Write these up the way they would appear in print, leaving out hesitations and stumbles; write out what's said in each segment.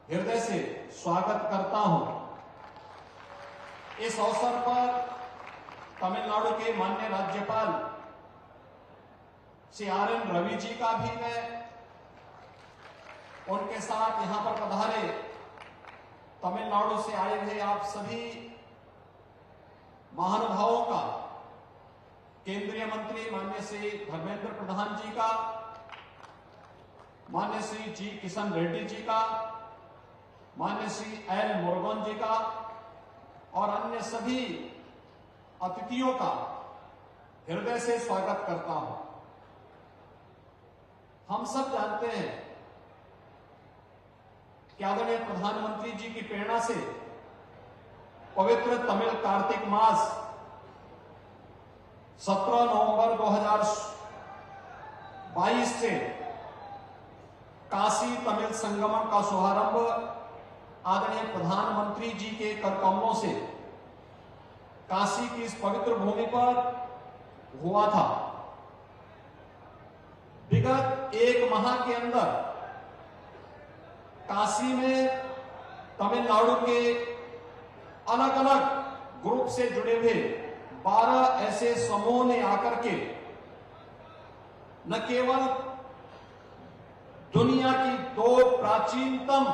हृदय से स्वागत करता हूं। इस अवसर पर तमिलनाडु के माननीय राज्यपाल श्री RN रवि जी का भी मैं उनके साथ यहां पर पधारे तमिलनाडु से आए हुए आप सभी महानुभावों का, केंद्रीय मंत्री माननीय श्री धर्मेंद्र प्रधान जी का, माननीय श्री जी किशन रेड्डी जी का, माननीय श्री L मुरुगन जी का और अन्य सभी अतिथियों का हृदय से स्वागत करता हूं। हम सब जानते हैं कि आदरणीय प्रधानमंत्री जी की प्रेरणा से पवित्र तमिल कार्तिक मास 17 नवंबर 2022 से काशी तमिल संगमम का शुभारंभ आदरणीय प्रधानमंत्री जी के करकमलों से काशी की इस पवित्र भूमि पर हुआ था। विगत एक माह के अंदर काशी में तमिलनाडु के अलग अलग ग्रुप से जुड़े हुए 12 ऐसे समूह ने आकर के न केवल दुनिया की 2 प्राचीनतम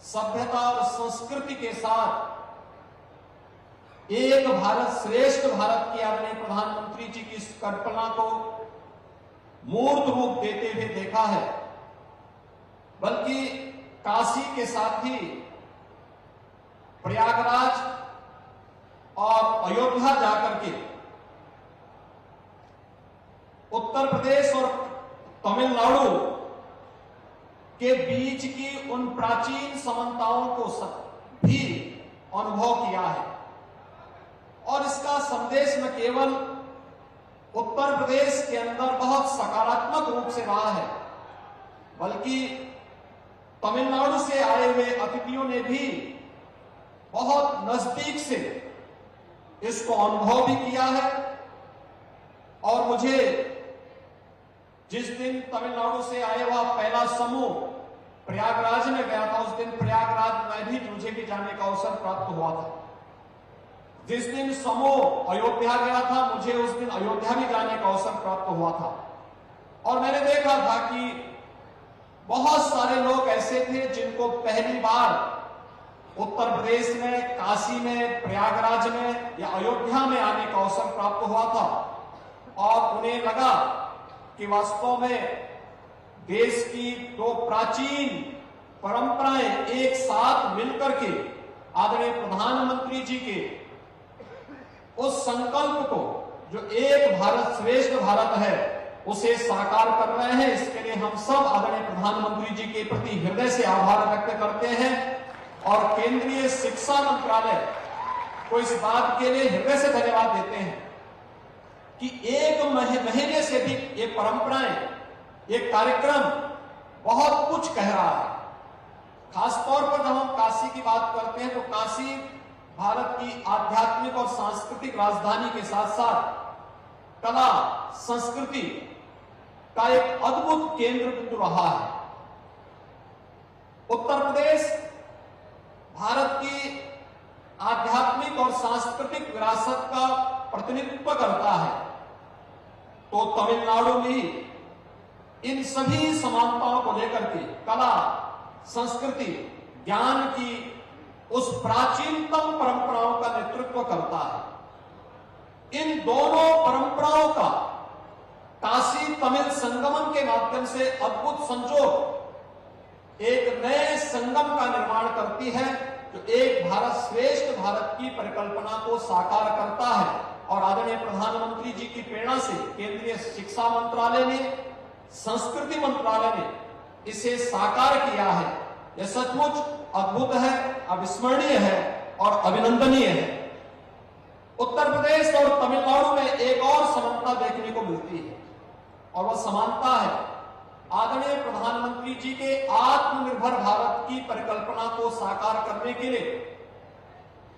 सभ्यता और संस्कृति के साथ एक भारत श्रेष्ठ भारत की आदरणीय प्रधानमंत्री जी की इस कल्पना को मूर्त रूप देते हुए देखा है, बल्कि काशी के साथ ही प्रयागराज और अयोध्या जाकर के उत्तर प्रदेश और तमिलनाडु के बीच की उन प्राचीन समानताओं को भी अनुभव किया है। और इसका संदेश न केवल उत्तर प्रदेश के अंदर बहुत सकारात्मक रूप से रहा है, बल्कि तमिलनाडु से आए हुए अतिथियों ने भी बहुत नजदीक से इसको अनुभव भी किया है। और मुझे जिस दिन तमिलनाडु से आया हुआ पहला समूह प्रयागराज में गया था, उस दिन प्रयागराज में मुझे भी जाने का अवसर प्राप्त हुआ था। जिस दिन समूह अयोध्या गया था, मुझे उस दिन अयोध्या भी जाने का अवसर प्राप्त हुआ था। और मैंने देखा था कि बहुत सारे लोग ऐसे थे जिनको पहली बार उत्तर प्रदेश में, काशी में, प्रयागराज में या अयोध्या में आने का अवसर प्राप्त हुआ था और उन्हें लगा कि वास्तव में देश की 2 प्राचीन परंपराएं एक साथ मिलकर के आदरणीय प्रधानमंत्री जी के उस संकल्प को, जो एक भारत श्रेष्ठ भारत है, उसे साकार कर रहे हैं। इसके लिए हम सब आदरणीय प्रधानमंत्री जी के प्रति हृदय से आभार व्यक्त करते हैं और केंद्रीय शिक्षा मंत्रालय को इस बात के लिए हृदय से धन्यवाद देते हैं कि एक महीने से भी ये परंपराएं, ये कार्यक्रम बहुत कुछ कह रहा है। खासतौर पर जब हम काशी की बात करते हैं तो काशी भारत की आध्यात्मिक और सांस्कृतिक राजधानी के साथ साथ कला संस्कृति का एक अद्भुत केंद्र बिंदु रहा है। उत्तर प्रदेश भारत की आध्यात्मिक और सांस्कृतिक विरासत का प्रतिनिधित्व करता है, तो तमिलनाडु में इन सभी समानताओं को लेकर के कला, संस्कृति, ज्ञान की उस प्राचीनतम परंपराओं का नेतृत्व करता है। इन दोनों परंपराओं का काशी तमिल संगमम के माध्यम से अद्भुत संजोग एक नए संगम का निर्माण करती है, जो एक भारत श्रेष्ठ भारत की परिकल्पना को साकार करता है। और आदरणीय प्रधानमंत्री जी की प्रेरणा से केंद्रीय शिक्षा मंत्रालय ने, संस्कृति मंत्रालय ने इसे साकार किया है। यह सचमुच अद्भुत है, अविस्मरणीय है और अभिनंदनीय है। उत्तर प्रदेश और तमिलनाडु में एक और समानता देखने को मिलती है और वह समानता है आदरणीय प्रधानमंत्री जी के आत्मनिर्भर भारत की परिकल्पना को साकार करने के लिए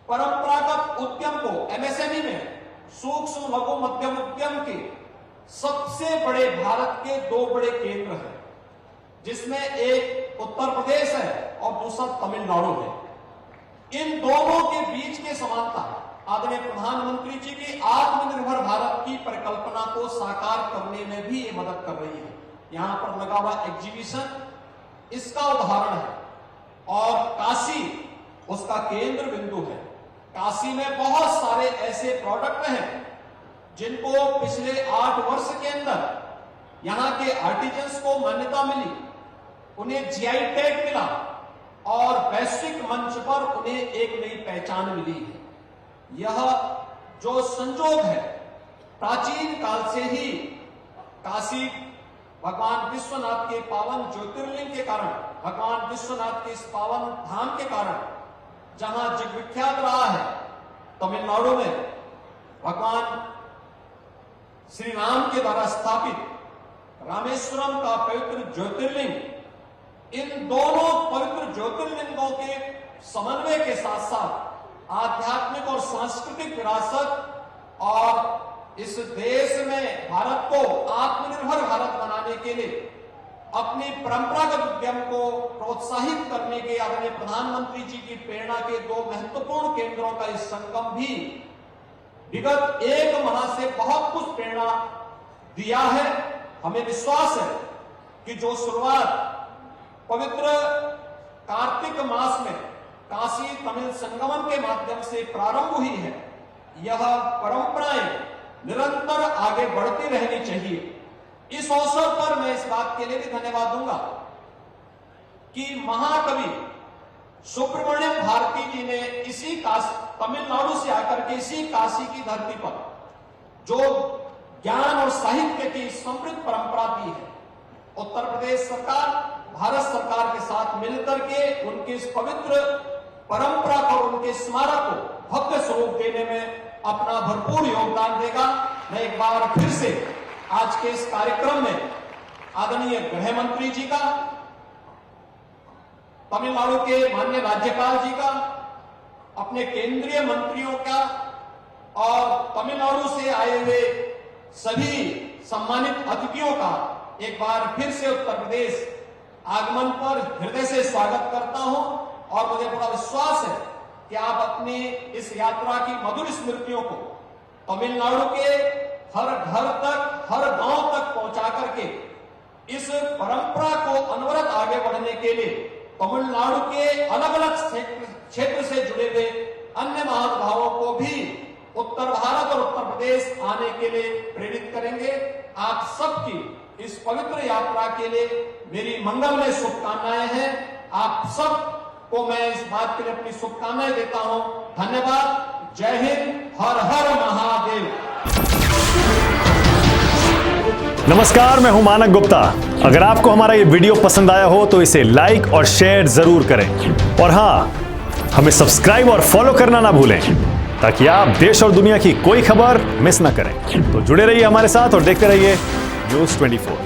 परंपरागत उद्यम को, MSME में सूक्ष्म लघु मध्यम उद्यम के सबसे बड़े भारत के 2 बड़े केंद्र हैं। जिसमें एक उत्तर प्रदेश है और दूसरा तमिलनाडु है। इन दोनों के बीच की समानता आदरणीय प्रधानमंत्री जी की आत्मनिर्भर भारत की परिकल्पना को साकार करने में भी ये मदद कर रही है। यहां पर लगा हुआ एग्जीबिशन इसका उदाहरण है और काशी उसका केंद्र बिंदु है। काशी में बहुत सारे ऐसे प्रोडक्ट हैं जिनको पिछले 8 वर्ष के अंदर यहां के आर्टिजन्स को मान्यता मिली, उन्हें जीआई टैग मिला और वैश्विक मंच पर उन्हें एक नई पहचान मिली है। यह जो संजोग है प्राचीन काल से ही काशी भगवान विश्वनाथ के पावन ज्योतिर्लिंग के कारण, भगवान विश्वनाथ के इस पावन धाम के कारण जहां जग विख्यात रहा है। तमिलनाडु में भगवान श्री राम के द्वारा स्थापित रामेश्वरम का पवित्र ज्योतिर्लिंग, इन दोनों पवित्र ज्योतिर्लिंगों के समन्वय के साथ साथ आध्यात्मिक और सांस्कृतिक विरासत और इस देश में भारत को आत्मनिर्भर भारत बनाने के लिए अपनी परंपरागत उद्यम को प्रोत्साहित करने के आदरणीय प्रधानमंत्री जी की प्रेरणा के 2 महत्वपूर्ण केंद्रों का इस संगम भी विगत 1 माह से बहुत कुछ प्रेरणा दिया है। हमें विश्वास है कि जो शुरुआत पवित्र कार्तिक मास में काशी तमिल संगमम के माध्यम से प्रारंभ हुई है, यह परंपराएं निरंतर आगे बढ़ती रहनी चाहिए। इस अवसर पर मैं इस बात के लिए भी धन्यवाद दूंगा कि महाकवि सुब्रमण्यम भारती जी ने इसी तमिलनाडु से आकर के इसी काशी की धरती पर जो ज्ञान और साहित्य की समृद्ध परंपरा दी है, उत्तर प्रदेश सरकार भारत सरकार के साथ मिलकर के उनकी इस पवित्र परंपरा को, उनके स्मारक को भव्य स्वरूप देने में अपना भरपूर योगदान देगा। मैं एक बार फिर से आज के इस कार्यक्रम में आदरणीय गृह मंत्री जी का, तमिलनाडु के माननीय राज्यपाल जी का, अपने केंद्रीय मंत्रियों का और तमिलनाडु से आए हुए सभी सम्मानित अतिथियों का एक बार फिर से उत्तर प्रदेश आगमन पर हृदय से स्वागत करता हूं और मुझे पूरा विश्वास है कि आप अपनी इस यात्रा की मधुर स्मृतियों को तमिलनाडु के हर घर तक, हर गांव तक पहुंचा करके इस परंपरा को अनवरत आगे बढ़ने के लिए तमिलनाडु के अलग अलग क्षेत्र से जुड़े हुए अन्य महानुभावों को भी उत्तर भारत और उत्तर प्रदेश आने के लिए प्रेरित करेंगे। आप सबकी इस पवित्र यात्रा के लिए मेरी मंगलमय शुभकामनाएं हैं। आप सब को मैं इस बात के लिए अपनी शुभकामनाएं देता हूं। धन्यवाद। जय हिंद। हर हर महादेव। नमस्कार, मैं हूं मानक गुप्ता। अगर आपको हमारा ये वीडियो पसंद आया हो तो इसे लाइक और शेयर जरूर करें और हां, हमें सब्सक्राइब और फॉलो करना ना भूलें ताकि आप देश और दुनिया की कोई खबर मिस ना करें। तो जुड़े रहिए हमारे साथ और देखते रहिए न्यूज़ 24।